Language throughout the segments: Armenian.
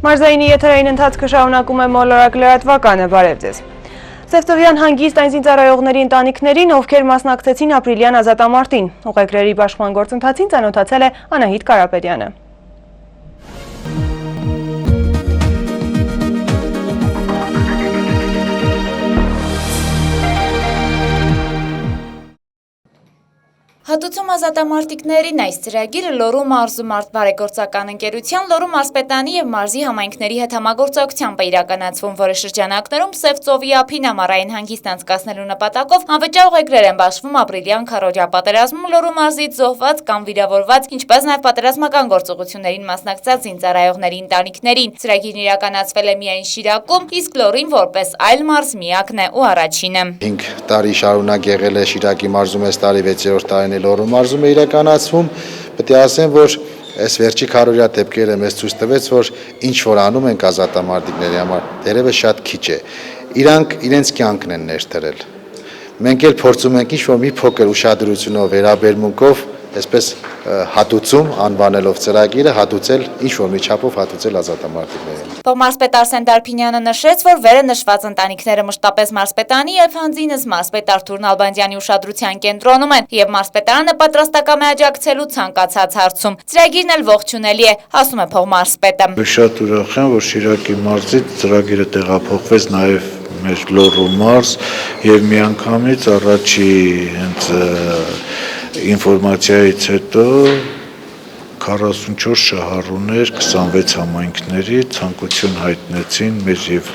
Մարզայինի եթերային ընթացքը շարունակում է մոլորակ լրատվականը, բարև ձեզ։ Սևծովյան հանգիստ այն զինծառայողների ընտանիքներին, ովքեր մասնակցեցին ապրիլյան ազատամարտին։ Ուղեգրերի բաշխման գործընթացին ծանոթացել է Անահիտ Կարապետյանը։ Հատուցում ազատամարտիկներին այս ծրագիրը Լոռու մարզու մարդ բարեգործական ընկերության, Լոռու մարզպետանի և մարզի համայնքների հետ համագործակցությամբ է իրականացվում, որի շրջանակներում Սևծովի ափին ամառային հանգիստ անցկացնելու նպատակով անվճար ուղեգրեր են բաշխվում ապրիլյան քարոզիա պատերազմում Լոռու մարզից զոհված կամ վիրավորված, ինչպես նաև պատերազմական գործողություններին մասնակցած զինծառայողների ընտանիքներին։ Ծրագիրն իրականացվել է միայն Շիրակում, իսկ Լոռին որպես այլ մարզ միակն է ու առաջինը։ 5 տարի շարունակ եղել է Շիրակի մարզում, այս տարի 6-րդ տարին Լոռու մարզում է իրականացվում, պետք է ասեմ, որ այս վերջի քարոզիա դեպքերը մեզ ցույց տվեց, որ ինչ որ անում ենք ազատամարտիկների համար, դերևս շատ քիչ է։ Իրանք իրենց կյանքն են ներդրել։ Մենք էլ փորձում ենք ինչ որ մի փոքր ուշադրությունով, վերաբերմունքով, այսպես հատուցում անվանելով ծրագիրը, հատուցել ինչ որ մի չափով հատուցել ազատամարտիկներին։ Մարզպետ Արսեն Դարփինյանը նշեց, որ վերը նշված ընտանիքները մշտապես մարզպետանի եւ հանձինս մարզպետ Արթուր Նալբանդյանի ուշադրության կենտրոնում են եւ մարզպետարանը պատրաստակամ է աջակցելու ցանկացած հարցում։ Ծրագիրն էլ ողջունելի է, ասում է փոխմարզպետը։ Շատ ուրախ եմ, որ Շիրակի մարզից ծրագիրը տեղափոխվեց նաեւ մեր Լոռու մարզ եւ միանգամից առաջի հենց ինֆորմացիայից հետո 44 շահառուներ 26 համայնքների ցանկություն հայտնեցին մեր եւ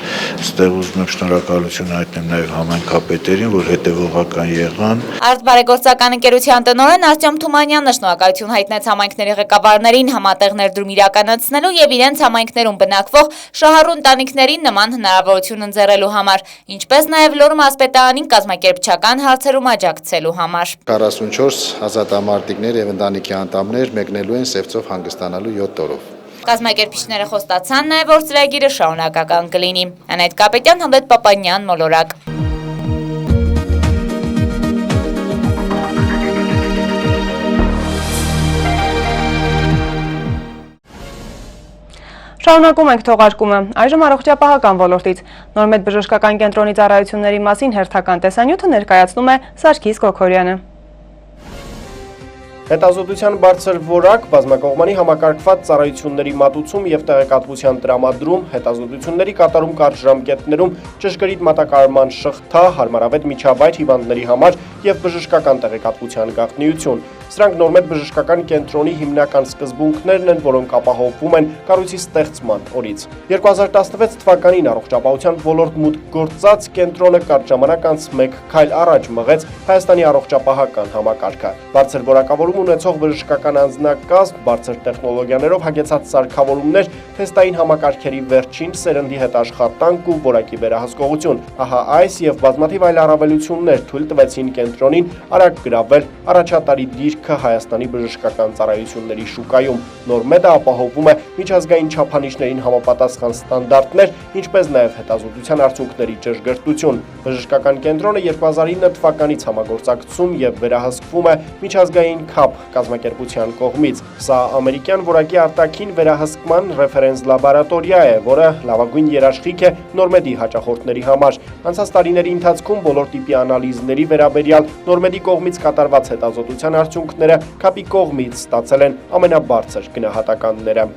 ստեղ ուզում եմ շնորհակալություն հայտնեմ նաեւ համայնքապետերին, որ հետեւողական եղան։ Արտբարեգործական ընկերության տնօրեն Արտյոմ Թումանյանը շնորհակալություն հայտնեց համայնքների ղեկավարներին համատեղ ներդրում իրականացնելու եւ իրենց համայնքներում բնակվող շահառու ընտանիքներին նման հնարավորություն ընձեռելու համար, ինչպես նաեւ Լոռու մարզպետարանին կազմակերպչական հարցերում աջակցելու համար։ 44 ազատամարտիկներ եւ ընտանիքի անդամներ մեկնելու են Սևծով հանգստանալու 7 օրով։ Կազմակերպիչները խոստացան նաև, որ ծրագիրը շարունակական կլինի։ Անահիտ Կարապետյան, Հանդետ Պապանյան, մոլորակ։ Շարունակում ենք թողարկումը, այժմ առողջապահական ոլորտից։ Նորմեդ բժշկական կենտրոնի ծառայությունների մասին հերթական տեսանյութը ներկայացնում է Սարգիս Գոքորյանը։ Հետազոտության բարձր որակ, բազմակողմանի համակարգված ծառայությունների մատուցում և տեղեկատվության տրամադրում, հետազոտությունների կատարում կարճ ժամկետներում, ճշգրիտ մատակարարման շղթա, հարմարավետ միջավայր հիվանդների համար և բժշկական տեղեկատվության գաղտնիություն։ Սրանք Նորմեդ բժշկական կենտրոնի հիմնական սկզբունքներն են, որոնք ապահովվում են կառույցի ստեղծման օրից։ 2016 թվականին առողջապահության ոլորտ մուտք գործած կենտրոնը կարճ ժամանակ անց մեկ քայլ առաջ մղեց Հայաստանի առողջապահական համակարգը։ Բարձր որակավորում ունեցող բժշկական անձնակազմ, բարձր տեխնոլոգիաներով հագեցած սարքավորումներ, թեստային համակարգերի վերջին սերնդի հետ աշխատանք ու որակի վերահսկողություն։ Ահա այս եւ բազմաթիվ այլ առավելություններ թույլ տվեցին կենտրոնին արագ գրավել առաջատարի դիրքը Հայաստանի բժշկական ծառայությունների շուկայում։ Նորմեդը ապահովում է միջազգային չափանիշներին համապատասխան ստանդարտներ, ինչպես նաև հետազոտության արդյունքների ճշգրտություն։ Բժշկական կենտրոնը 2009 թվականից համագործակցում եւ վերահսկվում է միջազգային ՔԱՊ կազմակերպության կողմից։ Սա ամերիկյան որակի արտաքին վերահսկման ռեֆերենս լաբորատորիա է, որը լավագույն երաշխիք է Նորմեդի հաճախորդների համար։ Անցած տարիների ընթացքում բոլոր տիպի անալիզների վերաբերյալ Նորմեդի կողմից կատարված հետազոտության արդյունքները ՔԱՊ-ի կողմից ստացել են ամենաբարձր գնահատականները։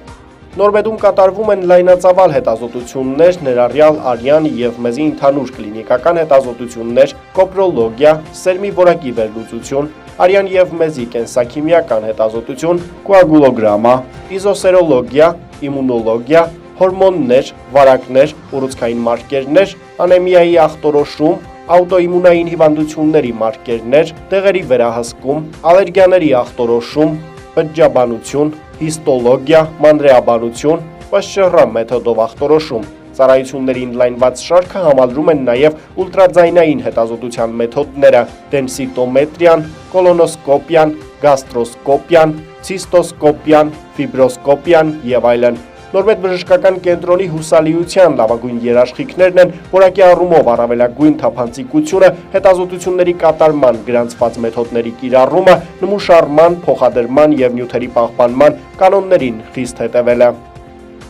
Նորմեդում կատարվում են լայնածավալ հետազոտություններ, ներառյալ արյան և մեզի ընդհանուր կլինիկական հետազոտություններ, կոպրոլոգիա, սերմի որակի վերլուծություն, արյան և մեզի կենսաքիմիական հետազոտություն, կոագուլոգրամա, իզոսերոլոգիա, իմունոլոգիա, հորմոններ, վարակներ, ուռուցքային մարկերներ, անեմիայի ախտորոշում, աուտոիմունային հիվանդությունների մարկերներ, դեղերի վերահսկում, ալերգիաների ախտորոշում, բջջաբանություն, հիստոլոգիա, մանրեաբանություն, ՊՇՌ մեթոդով ախտորոշում։ Ծառայությունների ընդլայնված շարքը համալրում են նաև ուլտրաձայնային հետազոտության մեթոդները՝ դենսիտոմետրիան, կոլոնոսկոպիան, գաստրոսկոպիան, ցիստոսկոպիան, ֆիբրոսկոպիան եւ այլն։ Նորմեդ բժշկական կենտրոնի հուսալիության լավագույն երաշխիքներն են որակի առումով առավելագույն թափանցիկությունը, հետազոտությունների կատարման գրանցված մեթոդների կիրառումը, նմուշարման, փոխադրման եւ նյութերի պահպանման կանոններին խիստ հետևելը։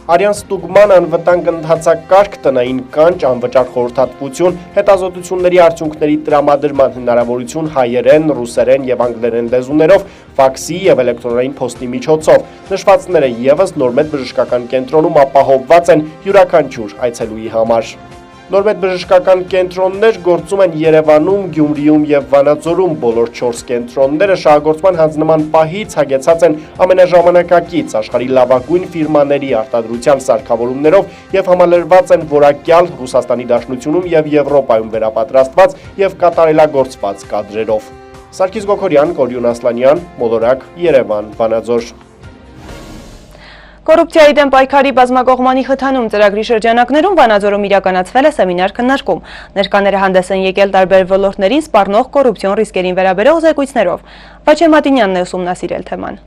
Արյան ստուգման անվտանգ ընթացակարգ, տնային կանչ, անվճար խորհրդատվություն, հետազոտությունների արդյունքների տրամադրման հնարավորություն հայերեն, ռուսերեն եւ անգլերեն լեզուներով, ֆաքսի եւ էլեկտրոնային փոստի միջոցով։ Նշվածները եւս Նորմեդ բժշկական կենտրոնում ապահովված են յուրաքանչյուր այցելուի համար։ Նորմեդ բժշկական կենտրոններ գործում են Երևանում, Գյումրիում եւ Վանաձորում։ Բոլոր 4 կենտրոնները շահագործման հանձնման պահից հագեցած են ամենաժամանակակից աշխարհի լավագույն ֆիրմաների արտադրության սարքավորումներով եւ համալրված են որակյալ Ռուսաստանի Դաշնությունում եւ Եվրոպայում վերապատրաստված եւ կատարելագործված կադրերով։ Սարգիս Գոքորյան, Կորյուն Ասլանյան, Մոլորակ, Երևան, Վանաձոր։ Կոռուպցիայի դեմ պայքարի բազմակողմանի խթանում ծրագրի շրջանակներում Վանաձորում իրականացվել է սեմինար քննարկում։ Ներկաները հանդես են եկել տարբեր ոլորտներին սպառնող կոռուպցիոն ռիսկերին վերաբերող զեկույցներով։ Վաչե Մատինյանն է ուսումնասիրել թեման։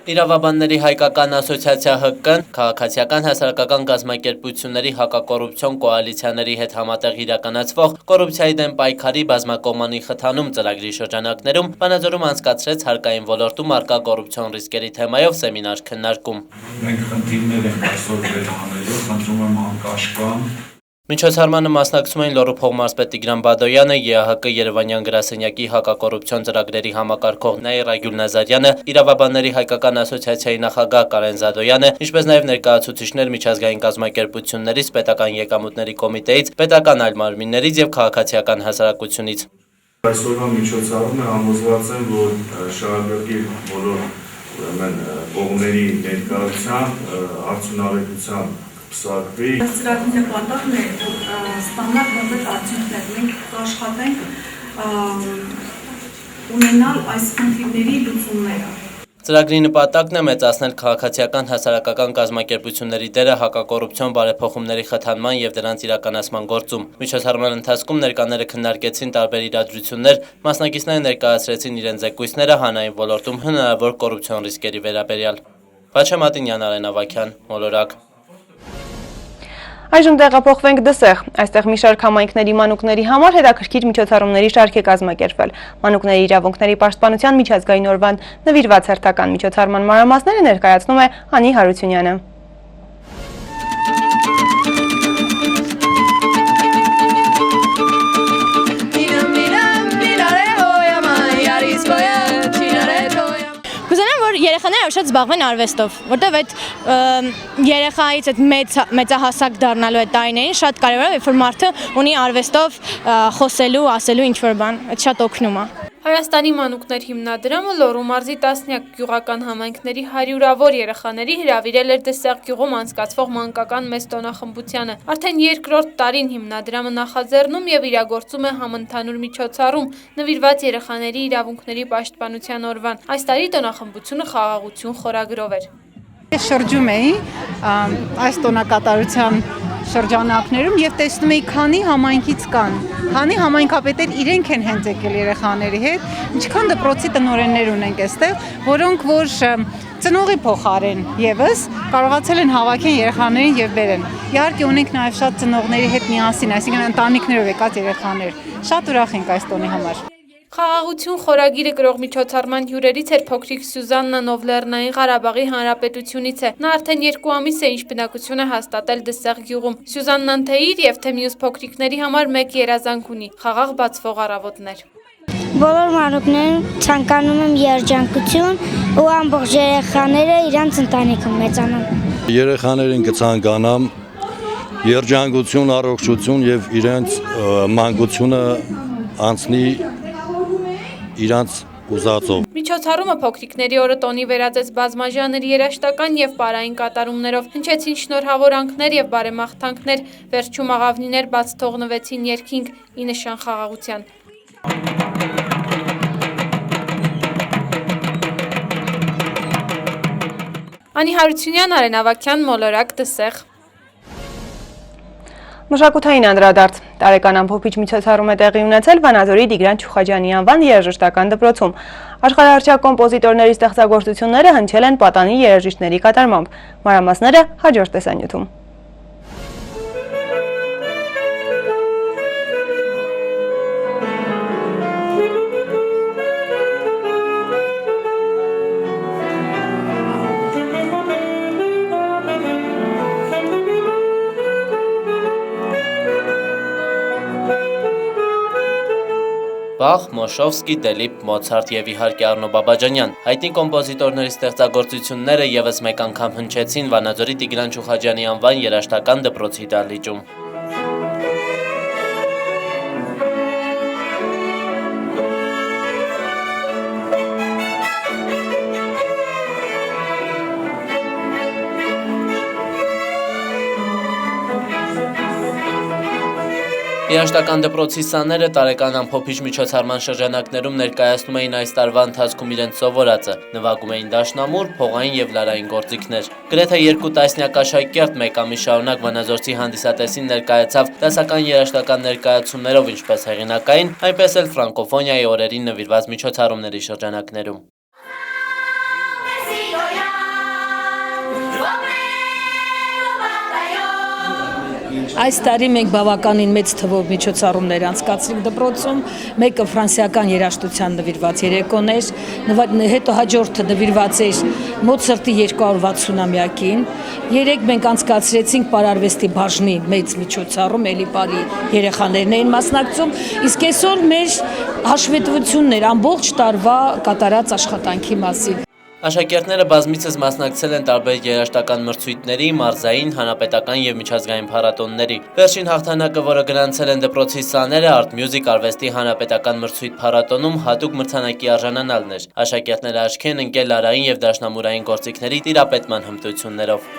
Իրավաբանների հայկական ասոցիացիա ՀԿ-ն քաղաքացիական հասարակական կազմակերպությունների հակակոռուպցիոն կոալիցիաների հետ համատեղ իրականացվող կոռուպցիայի դեմ պայքարի բազմակողմանի խթանում ծրագրի շրջանակներում Վանաձորում անցկացրեց հարկային ոլորտում առկա կոռուպցիոն ռիսկերի թեմայով սեմինար քննարկում։ Մենք խնդիրներ ենք այսօր վերհանելու, խնդրում եմ անկաշկան։ Միջոցառմանը մասնակցում էին Լոռու փոխմարզպետ Տիգրան Բադոյանը, ԵԱՀԿ Երևանյան գրասենյակի հակակոռուպցիոն ծրագրերի համակարգող Նաիրա Գյուլնազարյանը, Իրավաբանների հայկական ասոցիացիայի նախագահ Կարեն Զադոյանը, ինչպես նաև ներկայացուցիչներ միջազգային կազմակերպություններից, պետական եկամուտների կոմիտեից, պետական այլ մարմիններից եւ քաղաքացիական հասարակությունից։ Այսօրվա միջոցառումը համոզված եմ, որ շահագրգիռ բոլոր կողմերի ներկայությամբ արդյունավետությամբ Սակվի ծրագրի նպատակն է ստանալ նոր արդյունքներ։ Մենք կաշխատենք ունենալ այս խնդիրների լուծումները։ Ծրագրի նպատակն է մեծացնել քաղաքացիական հասարակական կազմակերպությունների դերը հակակոռուպցիոն բարեփոխումների խթանման եւ դրանց իրականացման գործում։ Միջոցառման ընթացքում ներկաները քննարկեցին տարբեր իրադրություններ, մասնակիցները ներկայացրեցին իրենց զեկույցները հանրային ոլորտում հնարավոր կոռուպցիոն ռիսկերի վերաբերյալ։ Վաչե Մատինյան, Արեն Ավագյան, Մոլորակ։ Այժմ տեղափոխվենք Դսեղ։ Այստեղ մի շարք համայնքների մանուկների համար հետաքրքիր միջոցառումների շարք է կազմակերպվել։ Մանուկների իրավունքների պաշտպանության միջազգային օրվան նվիրված հերթական միջոցառման մանրամասները ներկայացնում է Հանի Հարությունյանը։ Երեխաները շատ զբաղվեն արվեստով, որտեվ այդ երեխայից այդ մեծահասակ դառնալու այդ տարիներին շատ կարևոր է, երբ որ մարդը ունի արվեստով խոսելու, ասելու ինչ-որ բան, այդ շատ օգնում է։ Հայաստանի մանուկներ հիմնադրամը Լոռու մարզի տասնյակ գյուղական համայնքների հարյուրավոր երեխաների հրավիրել էր Դսեղ գյուղում անցկացվող մանկական մեծ տոնախմբությանը։ Արդեն երկրորդ տարին հիմնադրամը նախաձեռնում եւ իրագործում է համընդհանուր միջոցառում նվիրված երեխաների իրավունքների պաշտպանության օրվան։ Այս տարի տոնախմբությունը խաղաղություն խորագրով էր։ Շրջում էի այս տոնակատարության շրջանակներում եւ տեսնում էի քանի համայնքից կան, քանի համայնքապետեր իրենք են հենց եկել երեխաների հետ, ինչքան դպրոցի տնօրեններ ունենք այստեղ, որոնք որ ծնողի փոխարեն եւս կարողացել են հավաքեն երեխաներին եւ բերեն։ Իհարկե ունենք նաեւ շատ ծնողների հետ միասին, այսինքն ընտանիքներով եկած երեխաներ։ Շատ ուրախ ենք այս տոնի համար։ Խաղաղություն խորագիրը կրող միջոցառման հյուրերից էր փոքրիկ Սյուզաննան, ով Լեռնային Ղարաբաղի Հանրապետությունից է։ Նա արդեն 2 ամիս է ինչ բնակություն է հաստատել Դսեղ գյուղում։ Սյուզաննան թե իր եւ թե մյուս փոքրիկների համար մեկ երազանք ունի՝ խաղաղ բացվող առավոտներ։ Բոլոր մանուկներն ցանկանում եմ երջանկություն ու ամբողջ երեխաները իրանց ընտանիքում մեծանան։ Երեխաներին կցանկանամ երջանկություն, առողջություն եւ իրենց մանկությունը անցնի իրանց ուզածով։ Միջոցառումը փոքրիկների օրը տոնի վերածեց բազմաժանր երաժշտական եւ պարային կատարումներով, հնչեցին շնորհավորանքներ եւ բարեմաղթանքներ, վերջում աղավնիներ բաց թողնվեցին երկինք ի նշան խաղաղության։ Անի Հարությունյան, Արեն Ավագյան, Մոլորակ, Դսեղ։ Մշակութային անդրադարձ։ Տարեկան ամփոփիչ միջոցառում է տեղի ունեցել Վանաձորի Տիգրան Չուխաջյանի անվան երաժշտական դպրոցում։ Աշխարհահռչակ կոմպոզիտորների ստեղծագործությունները հնչել են պատանի երաժիշտների կատարմամբ։ Մանրամասները հաջորդ տեսանյութում։ Բախ, Մոշովսկի, Դելիպ, Մոցարտ եւ իհարկե Արնո Բաբաջանյան։ Հայտնի կոմպոզիտորների ստեղծագործությունները եւս մեկ անգամ հնչեցին Վանաձորի Տիգրան Չուխաջյանի անվան երաժշտական դպրոցի դահլիճում։ Երաժշտական դպրոցի սաները տարեկան ամփոփիչ միջոցառման շրջանակներում ներկայացնում էին այս տարվա ընթացքում իրենց սովորածը, նվագում էին դաշնամուր, փողային եւ լարային գործիքներ։ Գրեթե 2 տասնյակ աշակերտ մեկ ամիս շարունակ Վանաձորցի հանդիսատեսին ներկայացավ դասական երաժշտական ներկայացումներով, ինչպես հեղինակային, այնպես էլ ֆրանկոֆոնիայի օրերին նվիրված միջոցառումների շրջանակներում։ Այս տարի մենք բավականին մեծ թվով միջոցառումներ անցկացրինք դպրոցում, մեկը ֆրանսիական երաժշտության նվիրված երեկոներ, հետո հաջորդը նվիրված էր Մոցարտի 260-ամյակին, երեք մենք անցկացրեցինք պարարվեստի բաժնի մեծ միջոցառում, էլի բարի երեխաներն էին մասնակցում, իսկ այսօր մեր հաշվետվությունն էր ամբողջ տարվա կատարած աշխատանքի մասին։ Աշակերտները բազմիցս մասնակցել են տարբեր երաժշտական մրցույթների, մարզային, հանրապետական եւ միջազգային փառատոնների։ Վերջին հաղթանակը, որը գրանցել են դպրոցի սաները, Art Music արվեստի հանրապետական մրցույթ փառատոնում հատուկ մրցանակի արժանանալն էր։ Աշակերտները աչքի են ընկել լարային եւ դաշնամուրային գործիքների տիրապետման հմտություններով։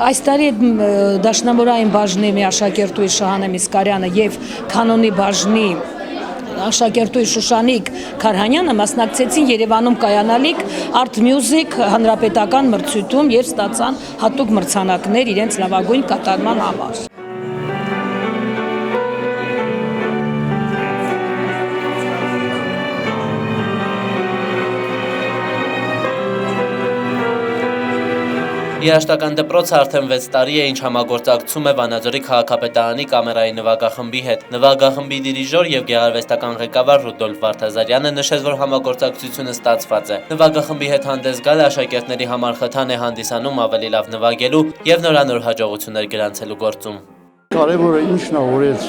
Այս տարի դաշնամուրային բաժնի մի աշակերտուի Շահանե Միսկարյանը եւ կանոնի բաժնի աշակերտուի Շուշանիկ Քարհանյանը մասնակցեցին Երևանում կայանալիք Art Music հանրապետական մրցույթում եւ ստացան հատուկ մրցանակներ իրենց լավագույն կատարման համար։ Երաժշտական դպրոցը արդեն 6 տարի է, ինչ համագործակցում է Վանաձորի քաղաքապետարանի կամերայի նվագախմբի հետ։ Նվագախմբի դիրիժոր եւ գեղարվեստական ղեկավար Ռուդոլֆ Վարդազարյանը նշեց, որ համագործակցությունը ստացված է։ Նվագախմբի հետ հանդես գալը աշակերտների համար խթան է հանդիսանում ավելի լավ նվագելու եւ նորանոր հաջողություններ գրանցելու գործում։ Կարևորը ինչն է, որ այս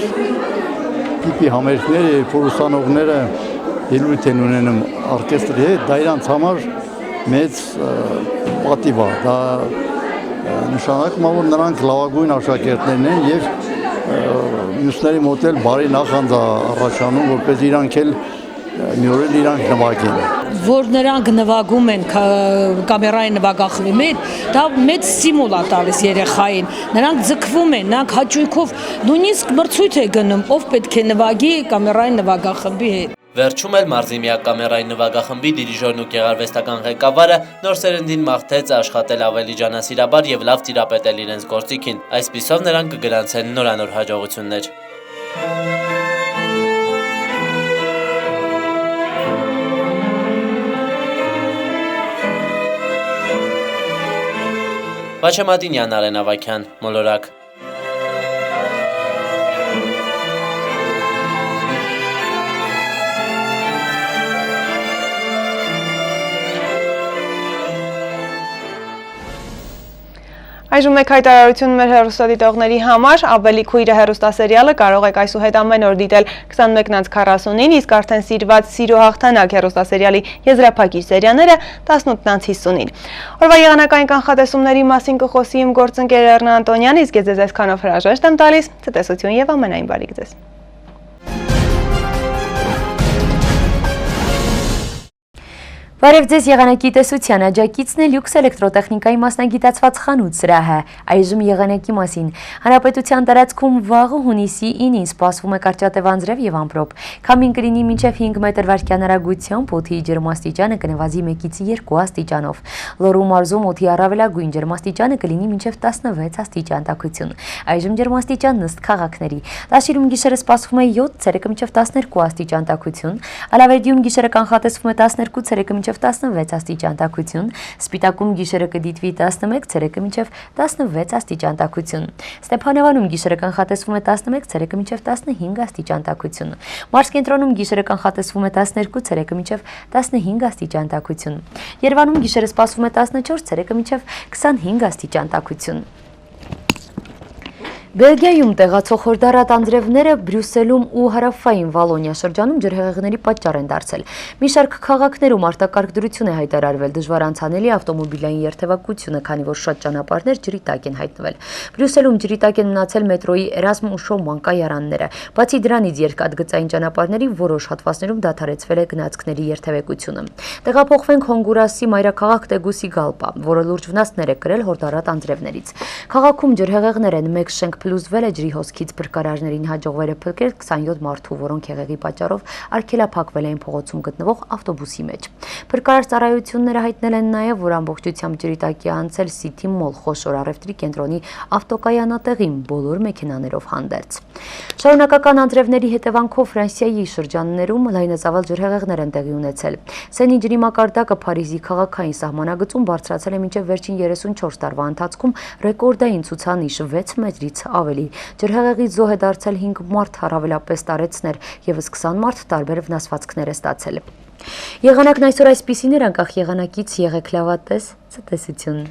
տիպի համերգները, ուսանողները ելույթ են ունենում օրկեստրի հետ, դա իրանց համար մեծ պատիվ է, դա նշանակում է, որ նրանք լավագույն աշակերտներն են եւ մյուսների մոտ էլ բարի նախանձ առաջանում, որպես իրանք էլ մի օր էլ իրանք նվագեն։ Որ նրանք նվագում են կամերային նվագախմբի մեջ, դա մեծ ստիմուլ է տալիս երեխային։ Նրանք ձգվում են, նրանք հաճույքով նույնիսկ մրցույթ է գնում, ով պետք է նվագի կամերային նվագախմբի հետ։ Վերջում էլ մարզի միակ կամերային նվագախմբի դիրիժորն ու գեղարվեստական ղեկավարը նոր սերնդին մաղթեց աշխատել ավելի ջանասիրաբար եւ լավ տիրապետել իրենց գործիքին։ Այսպիսով նրանք կգրանցեն նորանոր հաջողություններ։ Վաչեմատինյան, Արեն Ավագյան, Մոլորակ։ Այժմ մեկ հայտարարություն մեր հեռուստադիտողների համար, ավելի քույրը հեռուստասերիալը կարող եք այսուհետ ամեն օր դիտել 21:40-ին, իսկ արդեն սիրված Սիրո հաղթանակ հեռուստասերիալի եզրափակիչ սերիաները 18:50-ին։ Օրվա եղանակային կանխատեսումների մասին կխոսի իմ գործընկեր Էռնա Անտոնյան, իսկ ես ձեզ այսքանով հրաժեշտ եմ տալիս, ցտեսություն եւ ամենայն բարիք ձեզ։ Բարև ձեզ եղանակի տեսության աջակիցն է լյուքս էլեկտրոտեխնիկայի մասնագիտացված խանութ սրահը, այժմ եղանակի մասին։ Հանրապետության տարածքում վաղը հունիսի 9-ին սպասվում է կարճատև անձրև եւ ամպրոպ։ Քամին կլինի մինչև 5 մետր վարկյան հեռագությամբ, օդի ջերմաստիճանը կնվազի 1-ից 2 աստիճանով։ Լոռու մարզում օդի առավելագույն ջերմաստիճանը կլինի մինչև 16 աստիճան տաքություն։ Այժմ ջերմաստիճանն ըստ քաղաքների։ Լաշիրում գիշերը սպասվում է 7, ցերեկը մինչև 12 աստիճան տաքություն։ Ալավերդիում գիշերը կանխատեսվում է 12, ցերեկը մինչև 16 աստիճան տաքություն, Սպիտակում գիշերը կդիտվի 11, ցերեկը մինչև 16 աստիճան տաքություն, Ստեփանավանում գիշերը կանխատեսվում է 11, ցերեկը մինչև 15 աստիճան տաքություն, Մարզկենտրոնում գիշերը կանխատեսվում է 12, ցերեկը մինչև 15 աստիճան տաքություն, Երևանում գիշերը սպասվում է 14, ցերեկը մինչև 25 աստիճան տաքություն։ Բելգիայում տեղացող խորդարատ անձրևները Բրյուսելում ու հարավային Վալոնիա շրջանում ջրհեղեղների պատճառ են դարձել։ Մի շարք քաղաքներում արտակարգ դրություն է հայտարարվել դժվար անցանելի ավտոմոբիլային երթևեկությունը, քանի որ շատ ճանապարհներ ջրի տակ են հայտնվել։ Բրյուսելում ջրի տակ են մնացել մետրոյի Էրազմ ու Շոման կայարանները։ Բացի դրանից երկաթգծային ճանապարհների որոշ հատվածներում դադարեցվել է գնացքների երթևեկությունը։ Տեղափոխվենք Հոնդուրասի մայրաքաղաք Տեգուսիգալպա, որը լուրջ վնասներ է կրել հորդարատ անձրևներից։ Քաղաքում ջրհեղեղներ են, մեկ շենք փլուզվել է ջրի հոսքից, փրկարարներին հաջողվել է փրկել 27 մարդու, որոնք հեղեղի պատճառով արգելափակվել էին փողոցում գտնվող ավտոբուսի մեջ։ Փրկարար ծառայությունները հայտնել են նաև, որ ամբողջությամբ ջրի տակ է անցել City Mall խոշոր առևտրի կենտրոնի ավտոկայանատեղին բոլոր մեքենաներով հանդերձ։ Շարունակական անձրևների հետևանքով Ֆրանսիայի շրջաններում լայնածավալ ջրհեղեղներ են տեղի ունեցել։ Սենի ջրի մակարդակը Փարիզի քաղաքային սահմանագծում բարձրացել է մինչև վերջին 34 տարվա ընթացքում ռեկորդային ցուցանիշ 6 մետրից ավելի։ Ջրհեղեղից զոհ է դարձել 5 մարդ, առավելապես տարեցներ, եւս 20 մարդ տարբեր վնասվածքներ է ստացել։ Եղանակն այսօր այսպիսին էր, անկախ եղանակից եղեք լավատես, ցտեսություն։